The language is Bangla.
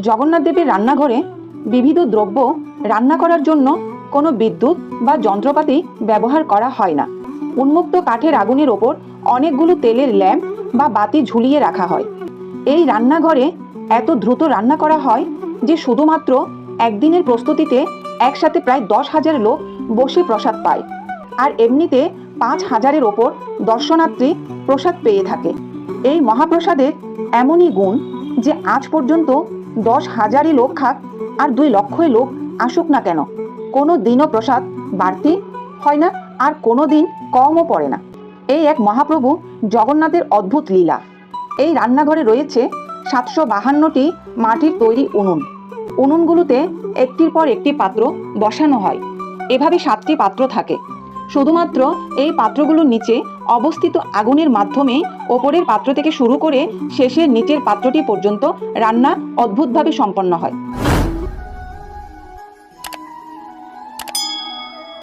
জগন্নাথ দেবের রান্নাঘরে বিবিধ দ্রব্য রান্না করার জন্য কোনো বিদ্যুৎ বা যন্ত্রপাতি ব্যবহার করা হয় না। উন্মুক্ত কাঠের আগুনের ওপর অনেকগুলো তেলের ল্যাম্প বা বাতি ঝুলিয়ে রাখা হয়। এই রান্নাঘরে এত দ্রুত রান্না করা হয় যে শুধুমাত্র একদিনের প্রস্তুতিতে একসাথে প্রায় 10,000 লোক বসে প্রসাদ পায়। আর এমনিতে 5,000-এর ওপর দর্শনার্থী প্রসাদ পেয়ে থাকে। এই মহাপ্রসাদের এমনই গুণ যে আজ পর্যন্ত 10,000 লোক খাক আর 2 লক্ষ লোক আসুক না কেন, কোনো দিনও প্রসাদ বাড়তি হয় না আর কোনো দিন কমও পড়ে না। এই এক মহাপ্রভু জগন্নাথের অদ্ভুত লীলা। এই রান্নাঘরে রয়েছে 752টি মাটির তৈরি উনুন। উনুনগুলোতে একটির পর একটি পাত্র বসানো হয়। এভাবে 7টি পাত্র থাকে। শুধুমাত্র এই পাত্রগুলোর নিচে অবস্থিত আগুনের মাধ্যমে ওপরের পাত্র থেকে শুরু করে শেষের নিচের পাত্রটি পর্যন্ত রান্না অদ্ভুতভাবে সম্পন্ন হয়।